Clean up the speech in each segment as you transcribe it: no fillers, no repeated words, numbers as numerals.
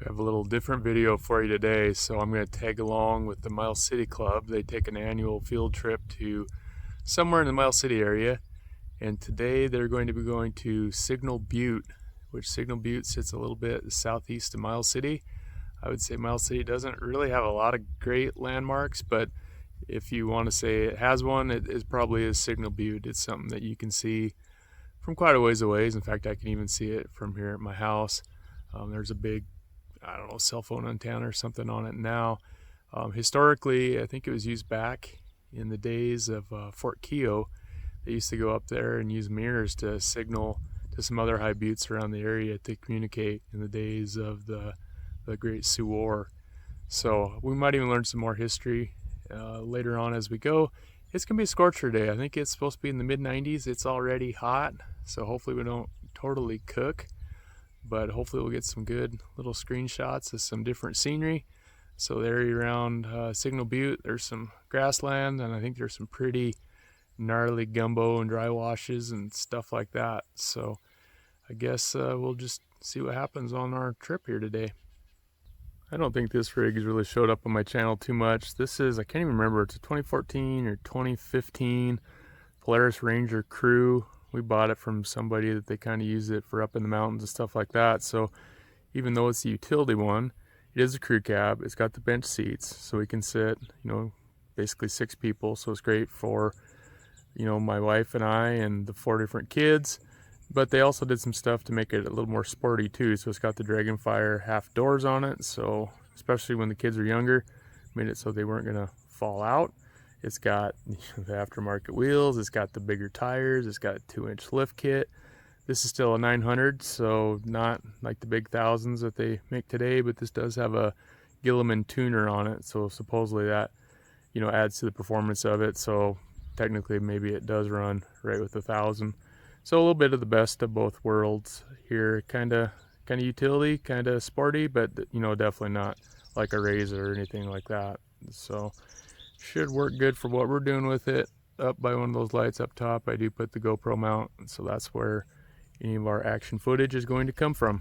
We have a little different video for you today, so I'm going to tag along with the Miles City Club. They take an annual field trip to somewhere in the Miles City area, and today they're going to be going to Signal Butte, which Signal Butte sits a little bit southeast of Miles City. I would say Miles City doesn't really have a lot of great landmarks, but if you want to say it has one, it probably is Signal Butte. It's something that you can see from quite a ways away. In fact, I can even see it from here at my house. There's a big, I don't know, cell phone antenna or something on it now. Historically, I think it was used back in the days of Fort Keogh. They used to go up there and use mirrors to signal to some other high buttes around the area to communicate in the days of the Great Sioux War. So we might even learn some more history later on as we go. It's going to be a scorcher day. I think it's supposed to be in the mid-90s. It's already hot, so hopefully we don't totally cook. But hopefully we'll get some good little screenshots of some different scenery. So the area around Signal Butte, there's some grassland, and I think there's some pretty gnarly gumbo and dry washes and stuff like that. So I guess we'll just see what happens on our trip here today. I don't think this rig has really showed up on my channel too much. This is, I can't even remember, it's a 2014 or 2015 Polaris Ranger Crew. We bought it from somebody that they kind of use it for up in the mountains and stuff like that. So even though it's a utility one, it is a crew cab. It's got the bench seats, so we can sit, basically 6 people. So it's great for, my wife and I and the 4 different kids. But they also did some stuff to make it a little more sporty too. So it's got the Dragonfire half doors on it. So especially when the kids are younger, made it so they weren't gonna fall out. It's got the aftermarket wheels, it's got the bigger tires, it's got a 2-inch lift kit. This is still a 900, so not like the big thousands that they make today, but this does have a Gilliman tuner on it, so supposedly that adds to the performance of it. So technically maybe it does run right with 1,000. So a little bit of the best of both worlds here. Kind of utility, kind of sporty, but definitely not like a Razor or anything like that. So should work good for what we're doing with it. Up by one of those lights up top, I do put the GoPro mount, so that's where any of our action footage is going to come from.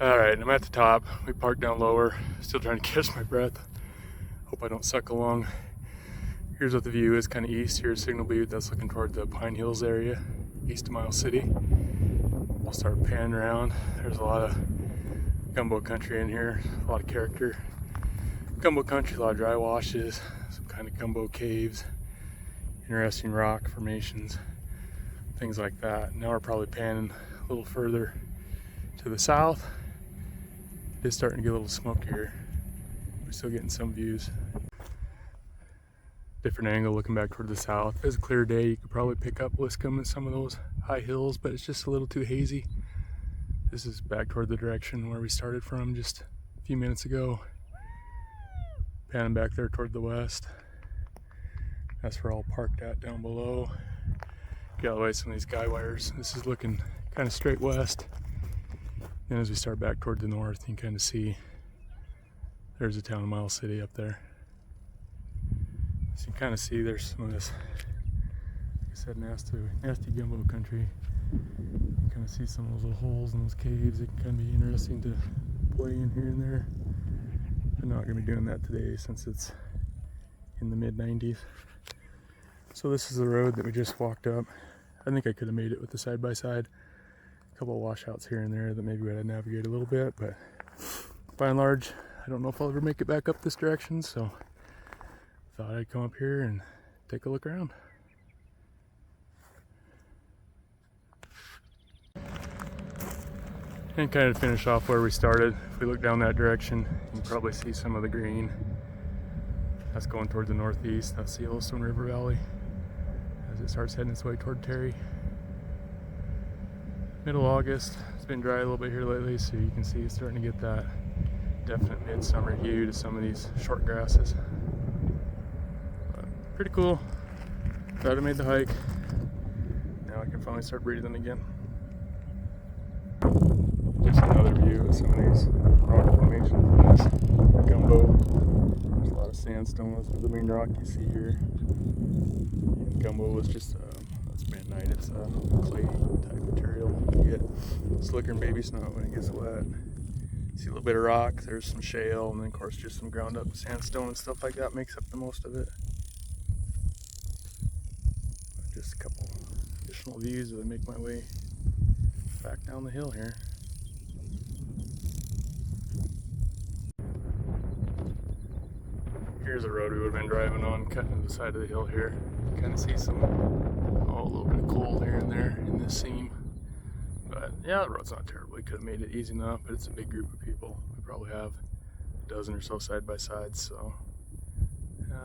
Alright, I'm at the top. We parked down lower. Still trying to catch my breath. Hope I don't suck along. Here's what the view is, kind of east. Here's Signal Butte. That's looking toward the Pine Hills area, east of Miles City. We'll start panning around. There's a lot of gumbo country in here, a lot of character. Gumbo country, a lot of dry washes, some kind of gumbo caves, interesting rock formations, things like that. Now we're probably panning a little further to the south. It's starting to get a little smokier. We're still getting some views. Different angle looking back toward the south. If it's a clear day, you could probably pick up Wiscombe and some of those high hills, but it's just a little too hazy. This is back toward the direction where we started from just a few minutes ago. Panning back there toward the west. That's where we're all parked at down below. Get out of the way some of these guy wires. This is looking kind of straight west. Then as we start back toward the north, you can kind of see there's the town of Miles City up there. So you can kind of see there's some of this, like I said, nasty gumbo country. You kind of see some of those little holes in those caves. It can kind of be interesting to play in here and there. I'm not going to be doing that today since it's in the mid-90s. So this is the road that we just walked up. I think I could have made it with the side-by-side. A couple of washouts here and there that maybe we had to navigate a little bit, but by and large, I don't know if I'll ever make it back up this direction, so thought I'd come up here and take a look around. And kind of finish off where we started. If we look down that direction, you can probably see some of the green. That's going toward the northeast. That's the Yellowstone River Valley as it starts heading its way toward Terry. Middle August. It's been dry a little bit here lately, so you can see it's starting to get that definite midsummer hue to some of these short grasses. But pretty cool. Glad I made the hike. Now I can finally start breathing again. Just another view of some of these rock formations. This gumbo. There's a lot of sandstone. That's the main rock you see here. And gumbo is just that's bentonite. It's a clay type material. You get slicker than baby snow when it gets wet. See a little bit of rock. There's some shale, and then of course just some ground up sandstone and stuff like that makes up the most of it. Just a couple additional views as I make my way back down the hill here. Here's a road we would have been driving on, cutting to the side of the hill here. You kind of see some, a little bit of coal here and there in this seam. But yeah, the road's not terrible. We could have made it easy enough, but it's a big group of people. We probably have a dozen or so side by sides, so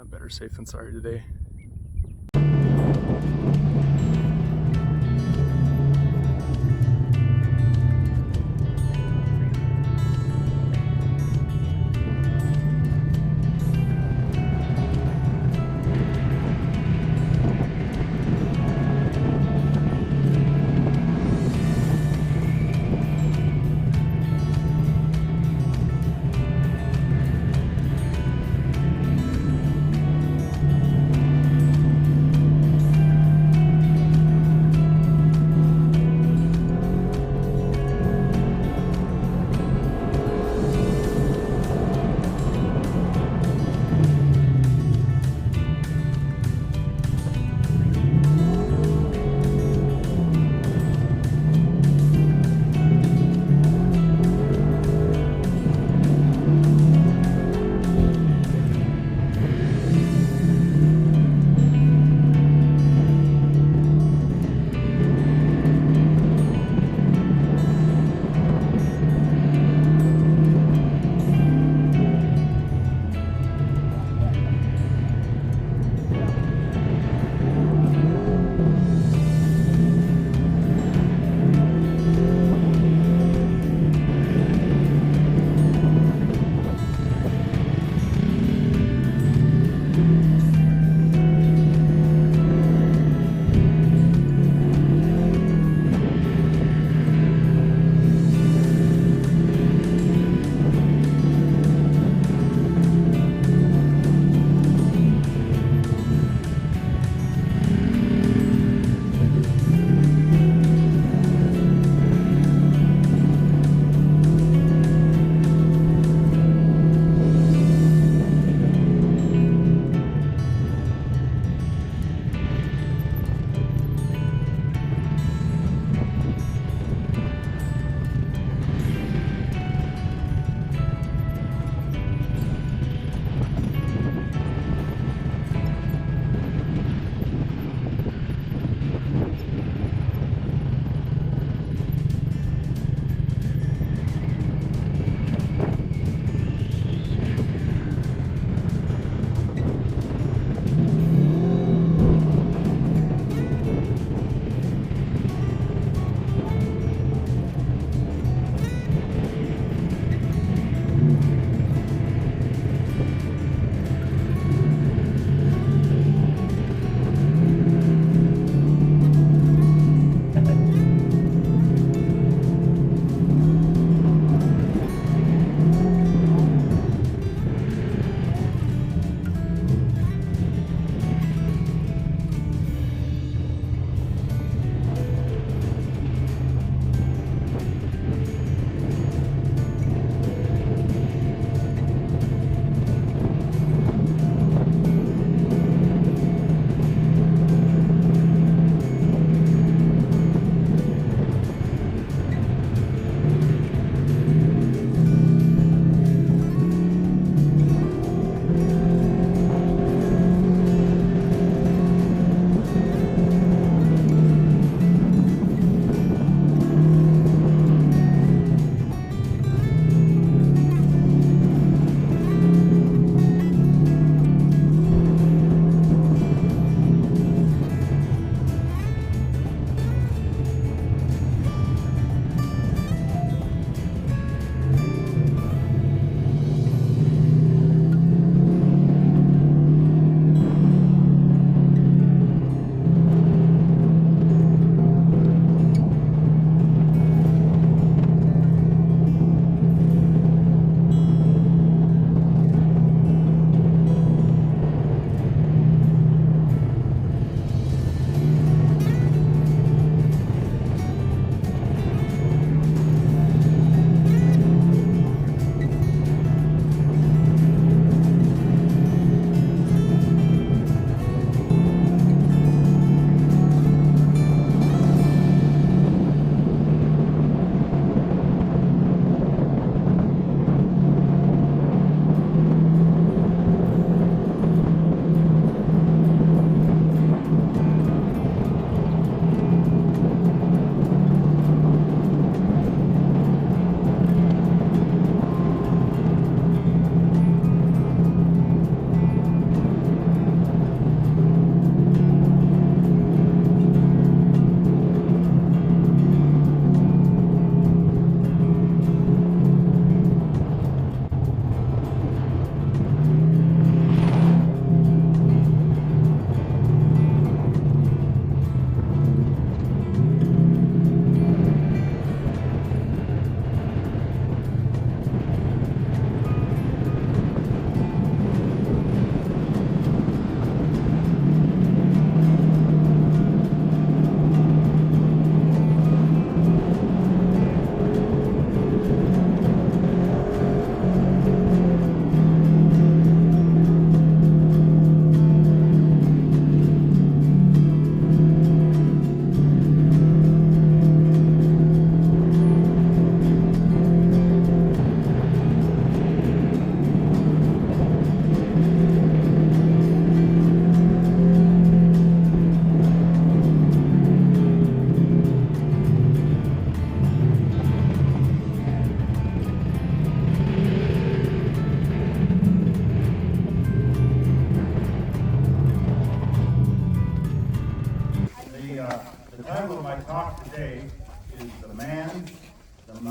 better safe than sorry today.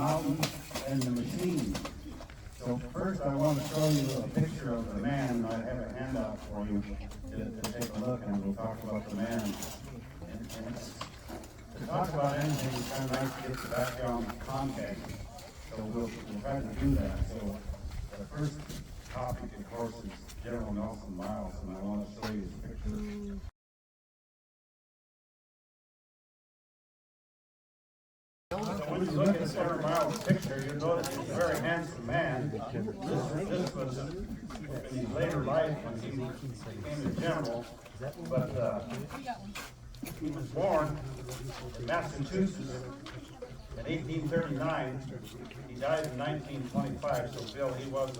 mountains, and the machine. So first I want to show you a picture of the man. I have a handout for you to take a look, and we'll talk about the man. And to talk about anything, it's kind of nice to get the background context. So we'll try to do that. So the first topic, of course, is General Nelson Miles, and I want to show you his picture. So when you look at General Miles' picture, you notice he's a very handsome man. This was in his later life when he became a general, but he was born in Massachusetts in 1839. He died in 1925, so Bill, he was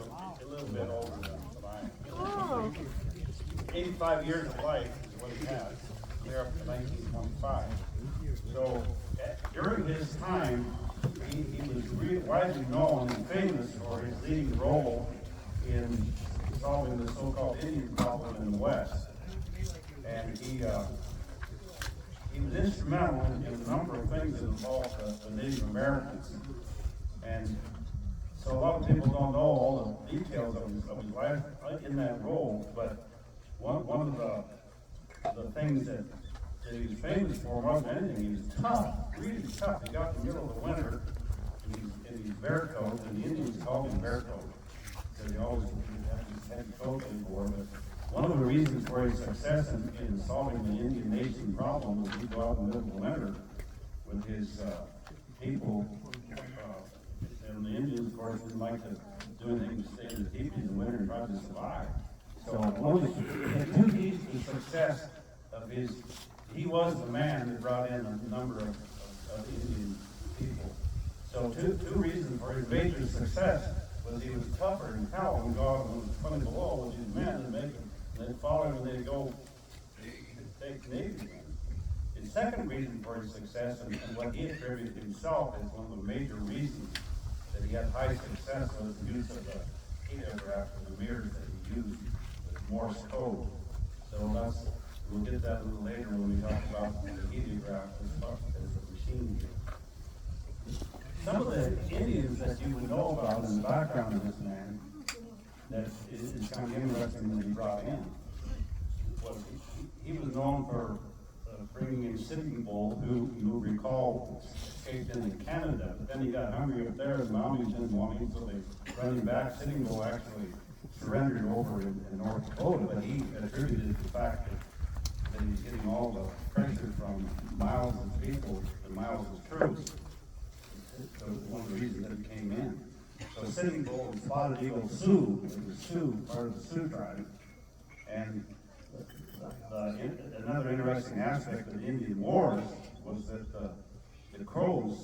a little bit older than I am. Oh. 85 years of life is what he had, clear up to 1925. So during his time, he was really widely known and famous for his leading role in solving the so-called Indian problem in the West. And he was instrumental in a number of things that involved the Native Americans. And so a lot of people don't know all the details of his life in that role, but one of the things that he was famous for wasn't anything. He was tough, really tough. He got in the middle of the winter in his bear coat, and the Indians called him bear coat, because he always had his heavy coat in for him. But one of the reasons for his success in solving the Indian nation problem was he'd go out in the middle of the winter with his people. And the Indians, of course, didn't like to do anything to stay in the teepees in the winter and try to survive. So one of the two keys to success of his, he was the man that brought in a number of Indian people. So two reasons for his major success was he was tougher and Powell would go out and was 20 below with his men and make them, and they'd follow him and they'd go take Navy men. His second reason for his success, and what he attributed himself as one of the major reasons that he had high success, was the use of the heliograph or the mirrors that he used with Morse code. So we'll get that a little later when we talk about the heliograph as a machine. Some of the Indians that you would know about in the background of this man that is kind of interesting that he brought in was he was known for bringing in Sitting Bull, who you recall escaped into Canada, but then he got hungry up there, and the Mounties didn't want him, so they brought him back. Sitting Bull actually surrendered over in North Dakota, but he attributed the fact that he was getting all the pressure from Miles' people and Miles' troops. So one of the reasons that he came in. So Sitting Bull and Spotted Eagle Sioux, it was Sioux, part of the Sioux tribe, and another interesting aspect of the Indian Wars was that the Crows,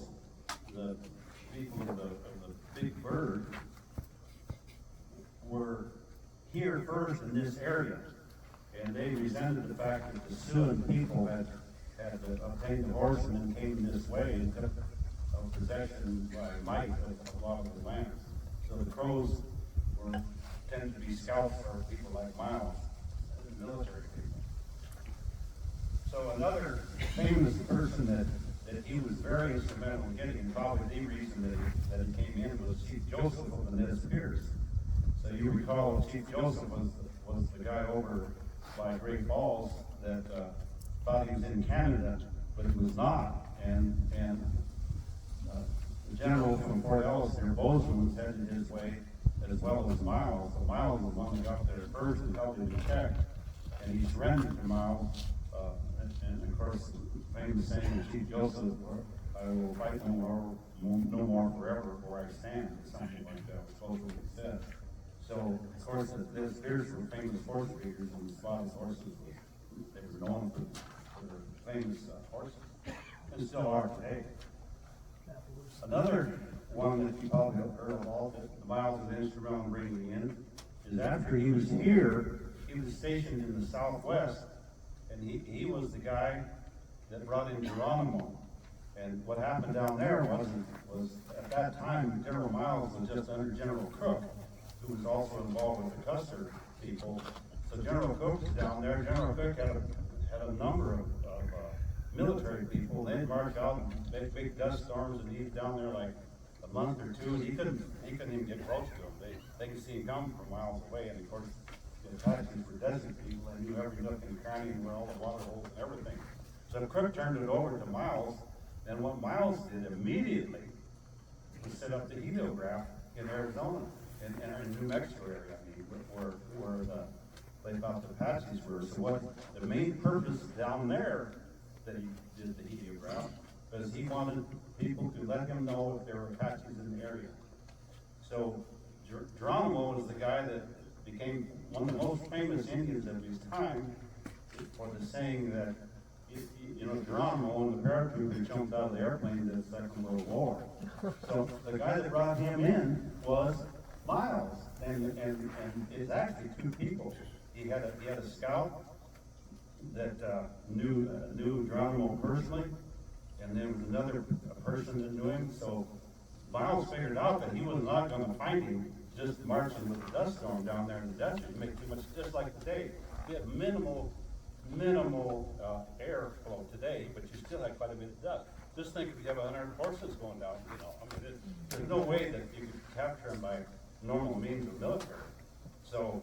the people of the big bird, were here first in this area, and they resented the fact that the Sioux people had obtained the horse and then came this way and took possession by might of a lot of the land. So the Crows tended to be scouts for people like Miles, military people. So another famous person that he was very instrumental in getting, and probably the reason that he came in, was Chief Joseph of the Nez Perce. So you recall Chief Joseph was the guy over by Great Falls that thought he was in Canada, but he was not. And the general from Fort Ellis there, Bozeman, was headed his way, as well as Miles. So Miles was the one that got there first and helped him check, and he surrendered to Miles. And of course, the famous saying of Chief Joseph, "I will fight no more forever, for I stand," or something like that, was supposedly said. So, of course, the Nez Perce were famous horse breeders, and Spotted horses, they were known for their famous horses, and still are today. Another one that you probably have heard of, all that Miles was instrumental in bringing in, is after he was here, he was stationed in the Southwest, and he was the guy that brought in Geronimo. And what happened down there was at that time, General Miles was just under General Crook, who was also involved with the Custer people. So General Cook was down there. General Cook had a number of military people. They'd march out and make big dust storms, and he's down there like a month or two, and he couldn't even get close to them. They could see him come from miles away, and of course, the Apaches were desert people, and knew every nook and cranny and where all the water holes and everything. So Crook turned it over to Miles, and what Miles did immediately was set up the heliograph in Arizona, and in New Mexico area, I mean, where they thought the Apaches were. So what the main purpose down there that he did the heliograph, because he wanted people to let him know if there were Apaches in the area. So Geronimo was the guy that became one of the most famous Indians of his time for the saying that, you know, Geronimo and the paratrooper jumped out of the airplane in the Second World War. So the guy that brought him in was Miles, and it's actually two people. He had a scout that knew Geronimo personally, and there was another person that knew him. So Miles figured out that he was not going to find him just marching with the dust storm down there in the desert. You make too much, just like today. You have minimal airflow today, but you still have quite a bit of dust. Just think if you have 100 horses going down, you know, I mean, there's no way that you could capture them by normal means of military. So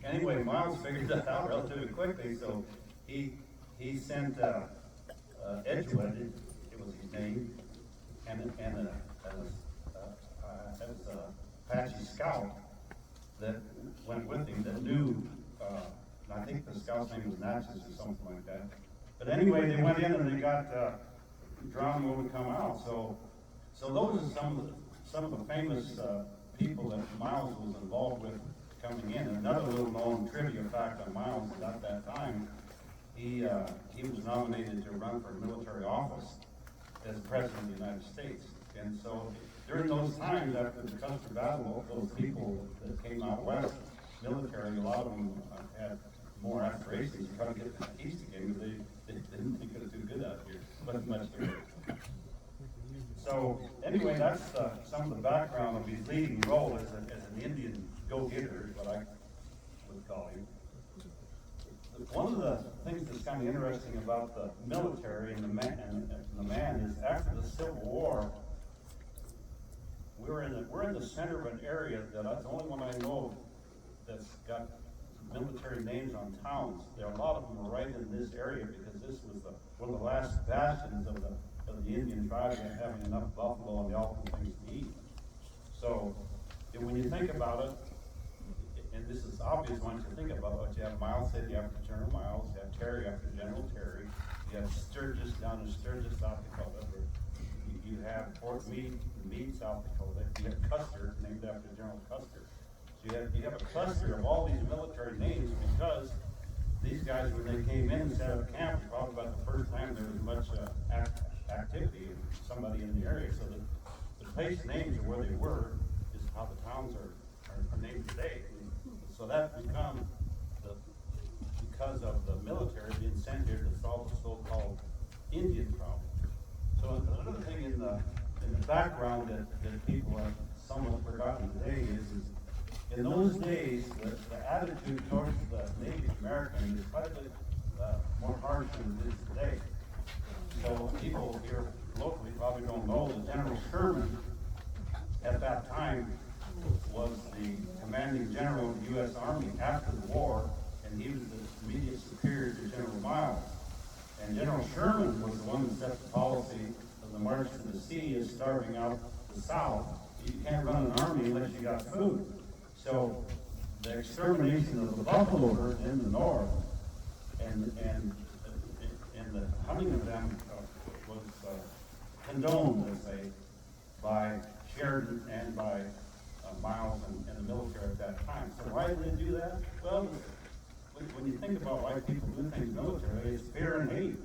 anyway, Miles figured that out relatively quickly, so he sent Edgewood, it was his name, and Apache scout that went with him that knew, I think the scout's name was Natchez or something like that. But anyway, they went in and they got Geronimo to come out. So those are some of the famous people that Miles was involved with coming in. And another little known trivia fact on Miles is at that time, he was nominated to run for military office as President of the United States. And so during those times after the Custer Battle, those people that came out west, military, a lot of them had more aspirations to try to get back east again, because they didn't think it was too good out here, but much better. So anyway, that's some of the background of his leading role as an Indian go-getter, is what I would call him. One of the things that's kind of interesting about the military and the man is after the Civil War, we're in the center of an area that that's the only one I know of that's got military names on towns. There are a lot of them right in this area because this was one of the last bastions of the Indian tribe having enough buffalo and the awful things to eat. So when you think about it, and this is obvious once you think about it, you have Miles City after General Miles, you have Terry after General Terry, you have Sturgis down in Sturgis, South Dakota. You have Fort Meade, South Dakota. You have Custer, named after General Custer. So you have a cluster of all these military names because these guys, when they came in and set up camp, was probably about the first time there was much activity of somebody in the area. So the place names of where they were is how the towns are named today. So that becomes because of the military being sent here to solve the so-called Indian problem. So another thing in the background that people have somewhat forgotten today is in those days the attitude towards the Native American is quite a bit more harsh than it is today. So people here locally probably don't know that General Sherman at that time was the commanding general of the U.S. Army after the war, and he was the immediate superior to General Miles. And General Sherman was the one that set the policy of the march to the sea is starving out the South. You can't run an army unless you got food. So the extermination of the buffalo herd in the north and the hunting of them was condoned, let's say, by Sheridan and by Miles and the military at that time. So why did they do that? Well, when you think about why people do things military, it's fear and hate.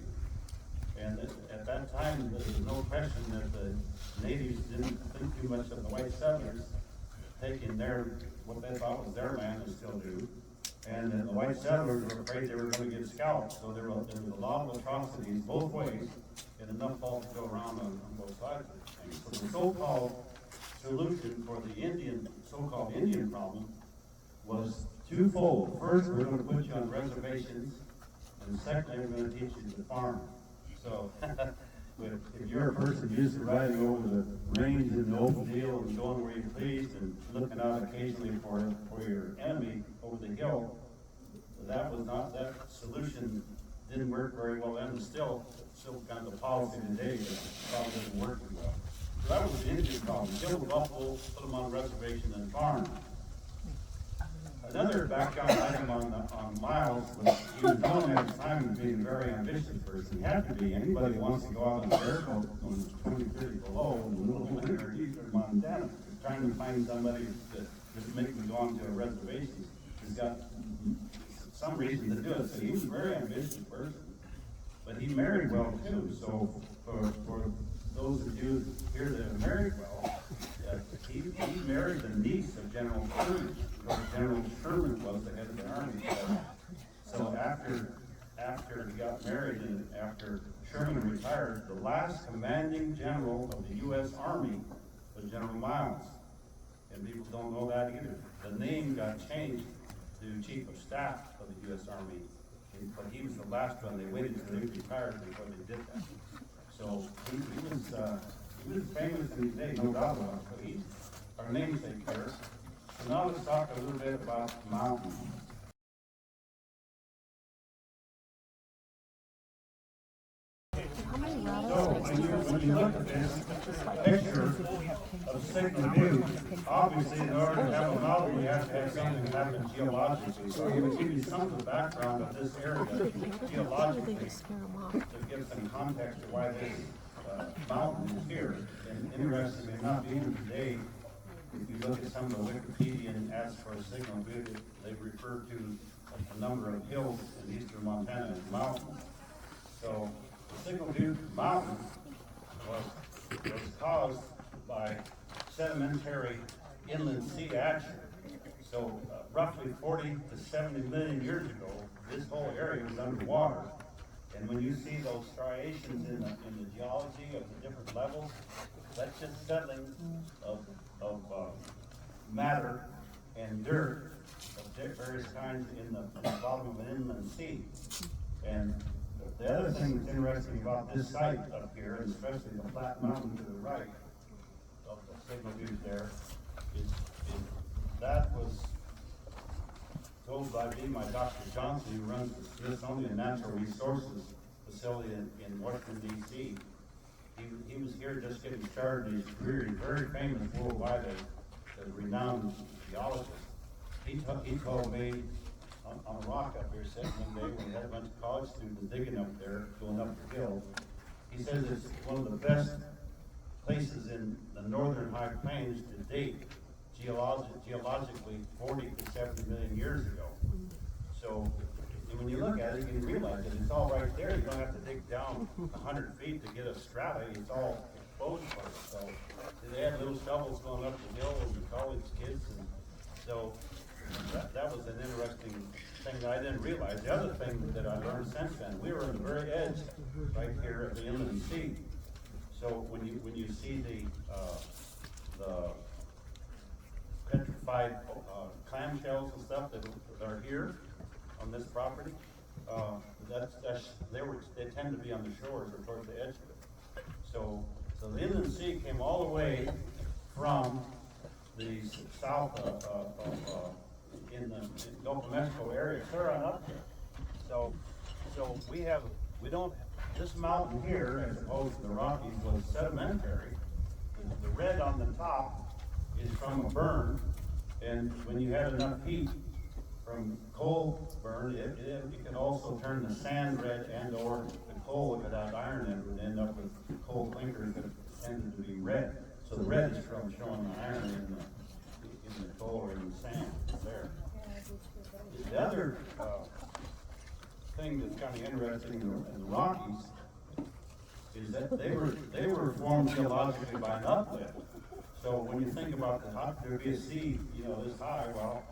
And at that time, there was no question that the natives didn't think too much of the white settlers taking what they thought was their land and still do. And then the white settlers were afraid they were going to get scalped. So there was a lot of atrocities both ways and enough fault to go around on both sides of the thing. So the so-called solution for the so-called Indian problem was twofold. First, we're going to put you on reservations, and secondly, we're going to teach you to farm. So if you're a person used to riding over the range in the open field and going where you please and looking out occasionally for your enemy over the hill, that solution didn't work very well then, and still kind of a policy today that probably doesn't work too well. So that was the Indian problem. Kill the buffalo, put them on a reservation and farm. Another background item on Miles was he was known at the time as being a very ambitious person. He had to be. Anybody who wants to go out on the airboat when it's 20, 30 below in the middle of winter, he's in Montana, trying to find somebody that just make them go onto a reservation. He's got some reason to do it. So he was a very ambitious person. But he married well too. So for those of you here that have married well, he married the niece of General Sherman. General Sherman was the head of the army. So after he got married and after Sherman retired, the last commanding general of the U.S. Army was General Miles. And people don't know that either. The name got changed to Chief of Staff of the U.S. Army, but he was the last one. They waited until he retired before they did that. So he was famous in his day, no doubt about it, but he's our namesake here. So now let's talk a little bit about mountains. So when you look at this picture of Signal Butte, obviously in order to have a mountain, we have to have something that happens geologically. So I'm going to give you some of the background of this area geologically to give some context to why this mountain is here. And interestingly enough, even today, if you look at some of the Wikipedian ads for Signal Butte, they refer to a number of hills in eastern Montana as mountains. So the Signal Butte Mountain was caused by sedimentary inland sea action. So roughly 40 to 70 million years ago, this whole area was underwater. And when you see those striations in the geology of the different levels, that's just settling of matter and dirt of various kinds in the bottom of an inland sea. And the other thing that's interesting about this site up here, and especially the flat mountain to the right of the Signal Butte there, is that was told by me, my Dr. Johnson, who runs the Smithsonian Natural Resources facility in Washington, D.C. He was here just getting started in his career. He's very famous worldwide as a renowned geologist. He told me on a rock up here sitting one day when he had a bunch of college students digging up there, going up the hill. He says it's one of the best places in the northern high plains to date geologically 40 to 70 million years ago. So when you look at it, you can realize that it's all right there. You don't have to dig down 100 feet to get a strata. It's all exposed for it. So they had little shovels going up the hill with college kids. And so that was an interesting thing that I didn't realize. The other thing that I learned since then, we were on the very edge right here of the inland sea. So when you see the petrified clamshells and stuff that are here on this property, they tend to be on the shores or towards the edge of it. So the inland sea came all the way from the south in the Gulf of Mexico area, clear on up there. So this mountain here, as opposed to the Rockies, was sedimentary. The red on the top is from a burn, and when you have enough heat from coal burn, it can also turn the sand red and or the coal, if it had iron in it, would end up with coal clinkers that tended to be red. So the red is from showing the iron in the coal or in the sand there. The other thing that's kind of interesting in the Rockies is that they were formed geologically by an uplift. So when you think about there'd be a sea, this high, well,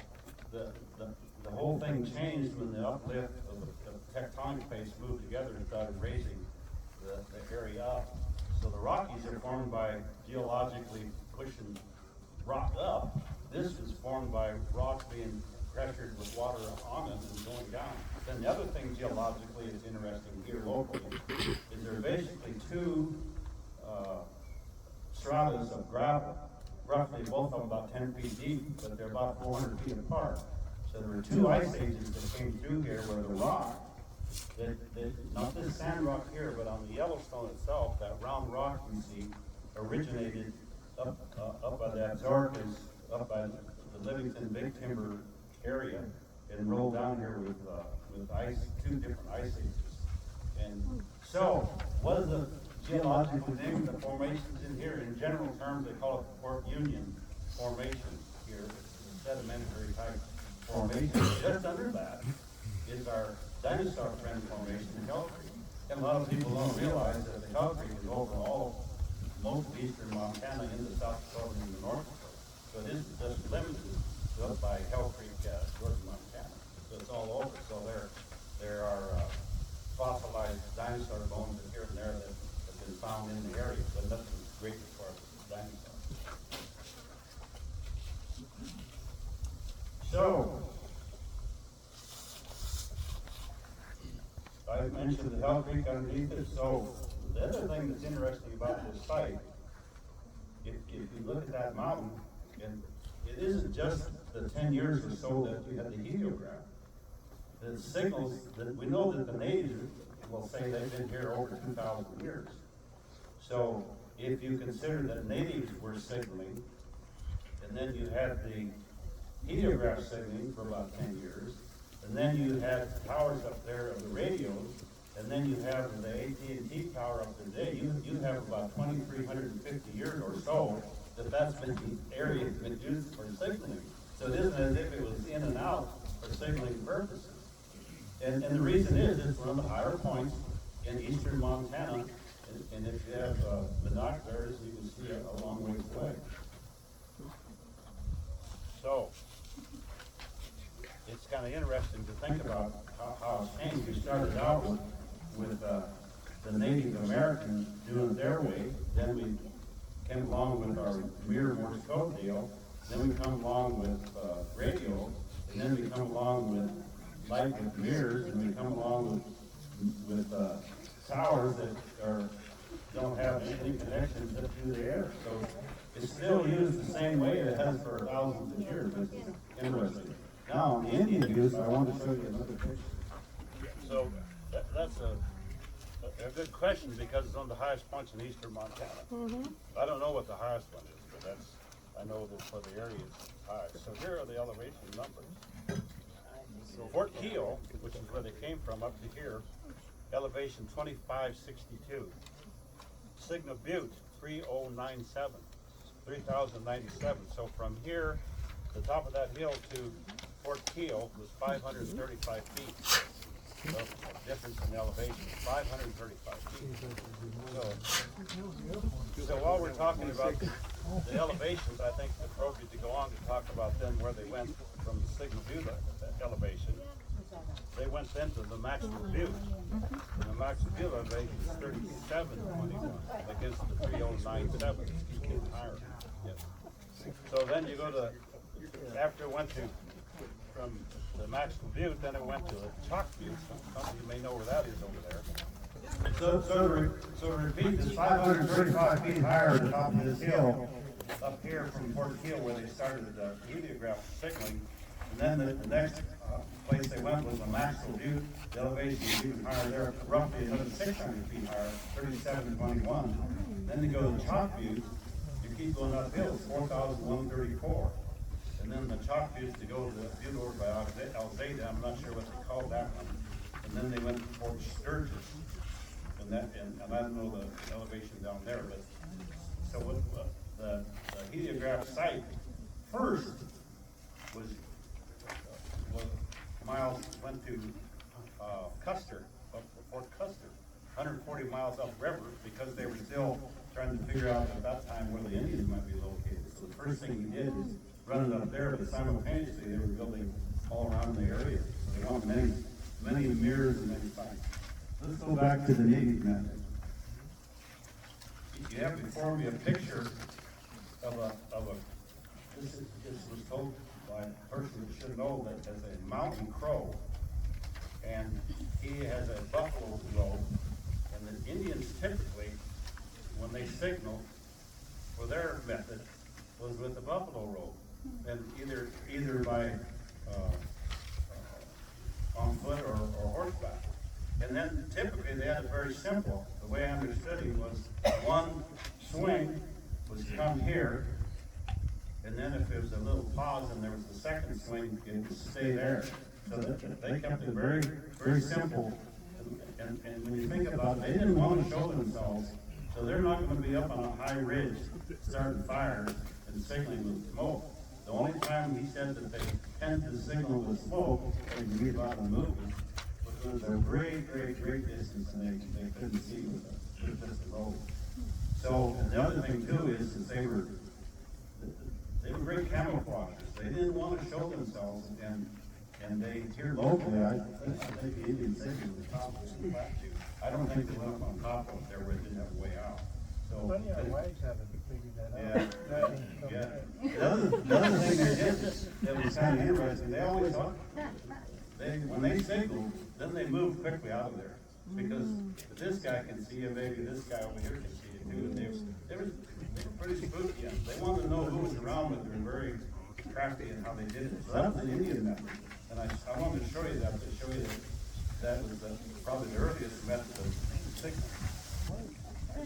the whole thing changed when the uplift of the tectonic plates moved together and started raising the area up. So the Rockies are formed by geologically pushing rock up. This was formed by rocks being pressured with water on them and going down. Then the other thing geologically is interesting here locally is there are basically two stratas of gravel, roughly both of them about 10 feet deep, but they're about 400 feet apart. So there were two ice ages that came through here where the rock, not this sand rock here, but on the Yellowstone itself, that round rock you see originated up by the Ozarks, up by the Livingston Big Timber area, and rolled down here with ice, two different ice ages. And so, what is the geological name of the formations in here? In general terms, they call it the Fort Union Formation here, sedimentary type formation. Just under that is our dinosaur friend formation in Hell Creek. And a lot of people don't realize that the Hell Creek is over most of eastern Montana into South Dakota and the North Dakota. So it isn't just limited to up by Hell Creek, Georgia, Montana. So it's all over. So there are fossilized dinosaur bones here and there that have been found in the area, but nothing great as far as dinosaurs. So, I mentioned the Hell Creek underneath it. So the other thing that's interesting about this site, if you look at that mountain, and it isn't just the 10 years or so that you had the heliograph. The signals that we know that the natives will say they've been here over 2,000 years. So if you consider that natives were signaling, and then you had the heliograph signaling for about 10 years, and then you had towers up there of the radios, and then you have the AT&T tower up there today, you have about 2,350 years or so that's been the area that's been used for signaling. So it isn't as if it was in and out for signaling purposes. And the reason is it's one of the higher points in eastern Montana, and if you have binoculars, you can see it a long ways away. So it's kind of interesting to think about how it's changed. We started out with the Native Americans doing it their way, then we came along with our mirror Morse code deal, then we come along with radio, and then we come along with light with mirrors, and we come along with towers that don't have any connections up through the air. So it's still used the same way it has for thousands of years, which is interesting. Now, the Indian use, I want to show you another picture. So that's a good question because it's on the highest points in eastern Montana. I don't know what the highest one is, but I know that for the area it's high. So here are the elevation numbers. Fort Keel, which is where they came from, up to here, elevation 2562. Signal Butte 3097, 3097. So from here, the top of that hill to Fort Keel was 535 feet. So difference in elevation, 535 feet. So while we're talking about the elevations, I think it's appropriate to go on to talk about then where they went from the Signal Butte elevation. They went then to the maximum Butte. And the maximum Butte elevation is 3721 against the 3097. It's getting higher. Yes. So then you go to, after it went to, from the maximum Butte, then it went to the Chalk Butte. Some of you may know where that is over there. So to repeat, it's 535 feet higher at the top of this hill, up here from Fort Keel where they started the heliograph signaling. And then the next place they went was the Maxwell Butte. The elevation is even higher there, roughly another 600 feet higher, 3721. Then they go to the Chalk Butte. You keep going uphill, it's 4,134. And then the Chalk Butte to go to the butte over by Alzada, I'm not sure what they called that one. And then they went to Fort Sturgis. And I don't know the elevation down there, but so what the heliograph site first was miles went to Custer, Fort Custer, 140 miles upriver, because they were still trying to figure out at that time where the Indians might be located. So the first thing he did is run it up there, but simultaneously they were building all around the area. So they wanted many mirrors and many sites. Let's go back to the Navy method. You have before me a picture of this was by a person that should know that as a mountain crow, and he has a buffalo robe, and the Indians typically, when they signal for their method, was with the buffalo robe, and either by on foot or horseback. And then typically they had it very simple. The way I understood it was one swing was come here, and then if there was a little pause and there was the second swing, it would stay there. So that they kept it very, very simple. And when you think about it, they didn't want to show themselves, so they're not going to be up on a high ridge starting fires and signaling with smoke. The only time he said that they tend to signal with smoke, and you read about the movement, was a great, great, great distance, and they couldn't see with just the road. So the other thing too is that they were great camouflagers. They didn't want to show themselves, and they here locally, I think the Indian signal was top of the plateau. I don't think they went up on top of there where it didn't have a way out. So Plenty of wives haven't figured that out. yeah. The other thing they did that was kind of interesting, they always thought, when they signaled, then they moved quickly out of there. Because if this guy can see you, maybe this guy over here can see you too. And they were pretty spooky. And they wanted to know who was around, but they were very crafty in how they did it. So that was an Indian method. And I wanted to show you that, that was probably the earliest method of signaling.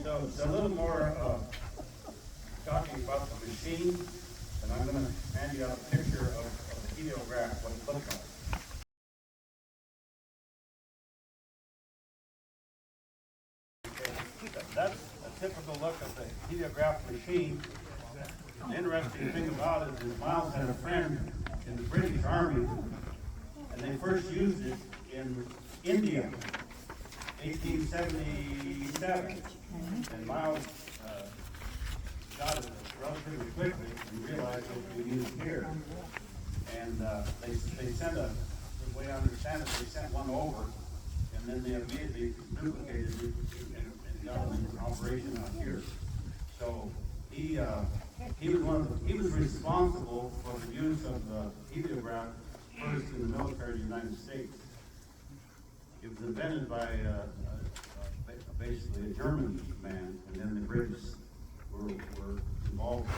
So it's a little more talking about the machine, and I'm going to hand you out a picture of the heliograph, what it looks like. Okay. That's a typical look of the heliograph machine. The interesting thing about it is Miles had a friend in the British Army, and they first used it in India, 1877. And Miles got it relatively quickly and realized what we use here. And they sent the way I understand it, they sent one over, and then they immediately duplicated it and got it in operation out here. So he was responsible for the use of the heliograph first in the military of the United States. It was invented by basically a German man, and then the British were involved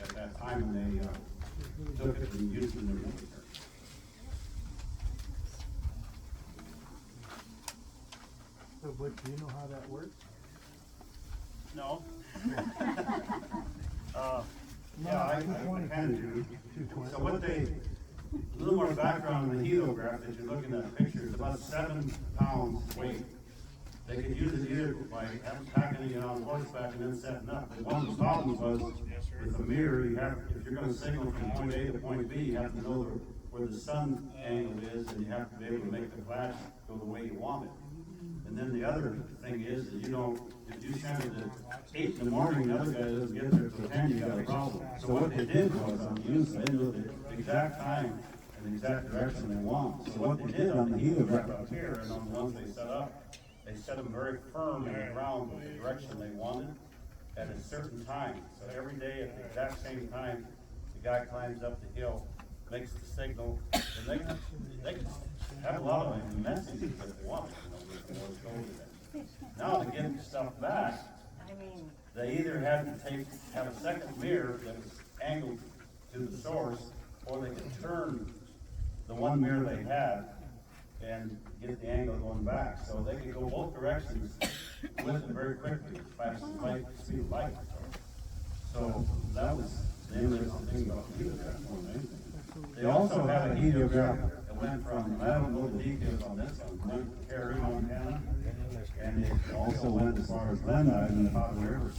at that time, and they took it and used it in their military. So, Butch, do you know how that works? No. Yeah, I can do. So what a little more background on the heliograph that you're looking at the picture. It's about 7 pounds weight. They could use it either by packing it on horseback and then setting up. But one of the problems was with a mirror, if you're going to signal from point A to point B, you have to know where the sun angle is, and you have to be able to make the flash go the way you want it. And then the other thing is that if you send it at 8 in the morning, the other guy doesn't get there till 10, you got a problem. So what they did was on the use, they knew the exact time and the exact direction they want. So what they did on the heliograph up here and on the ones they set up, they set them very firm in the ground with the direction they wanted at a certain time. So every day at the exact same time, the guy climbs up the hill, makes the signal, and they can have a lot of messages that they want. Now to get the stuff back, they either had to have a second mirror that was angled to the source, or they could turn the one mirror they had and get the angle going back. So they could go both directions with it very quickly, as fast as light, speed of light. So that was the interesting thing about the heliograph more than anything. They also had a heliograph that went from, I don't know the details on this one, went to Cary, Montana, and it also went as far as Glendive in the Powder River.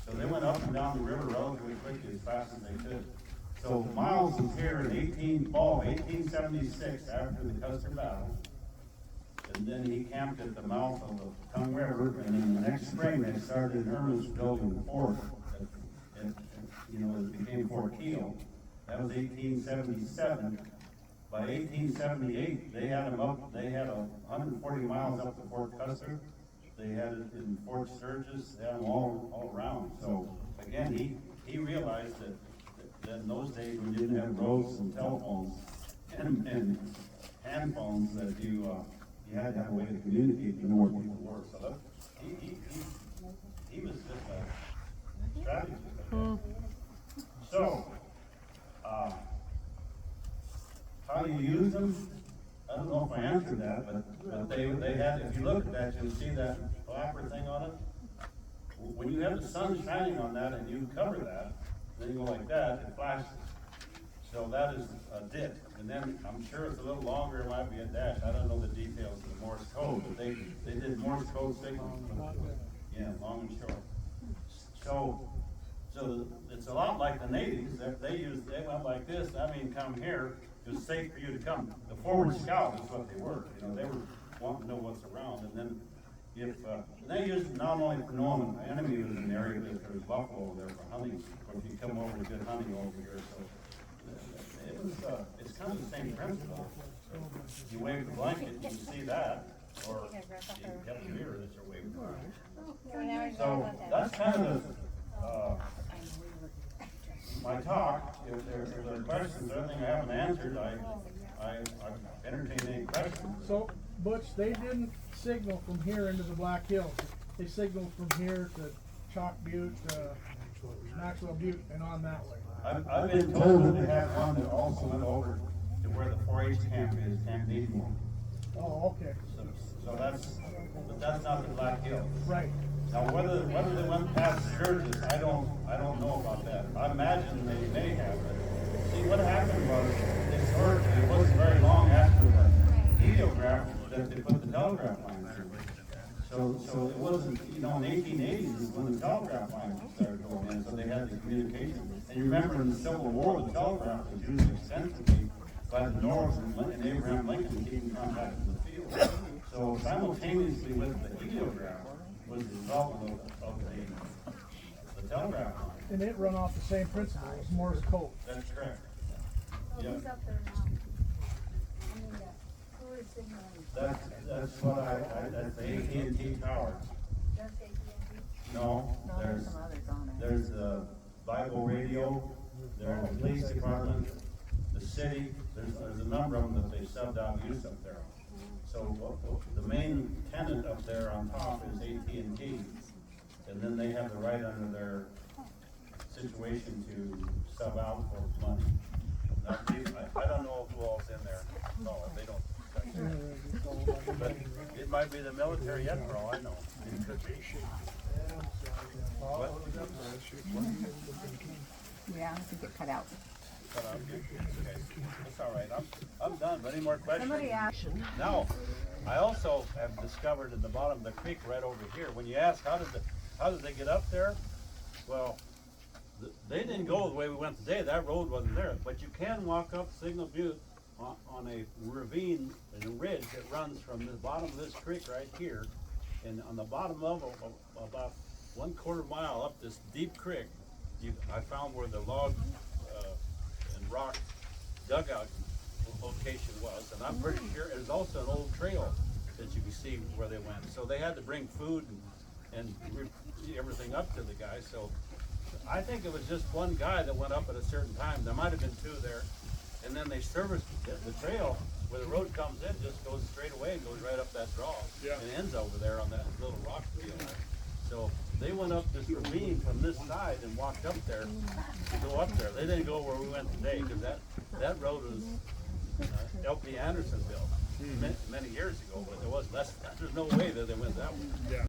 So they went up and down the river relatively quickly, as fast as they could. So Miles was here in 1876 after the Custer Battle, and then he camped at the mouth of the Tongue River, and then the next spring they started in earnest building the fort, it became Fort Keel. That was 1877. By 1878, they had 140 miles up to Fort Custer. They had it in Fort Sturgis. They had them all around. So again, he realized that in those days when you didn't have roads and telephones and hand phones, that you had to have a way to communicate to know where people were. So that, he was just a strategist. So, how do you use them? I don't know if I answered that, but they had, if you look at that, you'll see that flapper thing on it. When you have the sun shining on that and you cover that, then you go like that, it flashes. So that is a dip. And then I'm sure it's a little longer, it might be a dash. I don't know the details of the Morse code, but they did Morse code signals. Yeah, long and short. So it's a lot like the natives. They went like this. I mean, come here. It was safe for you to come. The forward scout is what they were. You know, they were wanting to know what's around. And then if they used it not only for knowing the enemy was in the area, but if there was buffalo over there for hunting, or if you come over to good hunting over here. So it was it's kind of the same principle. You wave the blanket, you see that, or you have a mirror that you're waving around. So that's kind of the my talk. If there are questions or anything I haven't answered, I entertain any questions. So, Butch, they didn't signal from here into the Black Hills. They signaled from here to Chalk Butte, Maxwell Butte, and on that way. I've been told that they have one that also went over to where the 4-H camp is, Camp Needmore. Oh, okay. So but that's not the Black Hills. Right. Now, whether they went past Sturgis, I don't know about that. I imagine they may have, but see, what happened was, historically, it wasn't very long after the heliograph that they put the telegraph line through. So it wasn't, you know, in the 1880s is when the telegraph line started going in, so they had the communication. And you remember in the Civil War, the telegraph was used extensively by the North and Abraham Lincoln keeping contact with the field. So simultaneously with the heliograph was the development of the telegraph line. And it run off the same principle as Morse code. That's correct. So who's up there now? I mean, who is signaling? That's what that's the AT&T tower. Just AT&T? No, there's some others on it. there's the Bible radio, there's the police department, the city, there's a number of them that they subbed out and used up there. So the main tenant up there on top is AT&T, and then they have the right under their situation to sub out for money. I don't know who all's in there. No, they don't. But it might be the military yet, for all I know. It could be. What? Yeah, I think it cut out. Okay. That's all right. I'm done. Any more questions? Somebody asked. Now, I also have discovered at the bottom of the creek right over here, when you ask how did they get up there? Well, they didn't go the way we went today. That road wasn't there. But you can walk up Signal Butte on a ravine and a ridge that runs from the bottom of this creek right here. And on the bottom level, about 1/4 mile up this deep creek, I found where the log and rock dugout location was. And I'm pretty sure there's also an old trail that you can see where they went. So they had to bring food and everything up to the guy. So I think it was just one guy that went up at a certain time. There might have been two there. And then they serviced the trail where the road comes in, just goes straight away and goes right up that draw. Yeah. And ends over there on that little rock field. So they went up this ravine from this side and walked up there to go up there. They didn't go where we went today, because that road was L.P. Anderson built many years ago, but there was less. There's no way that they went that way. Yeah.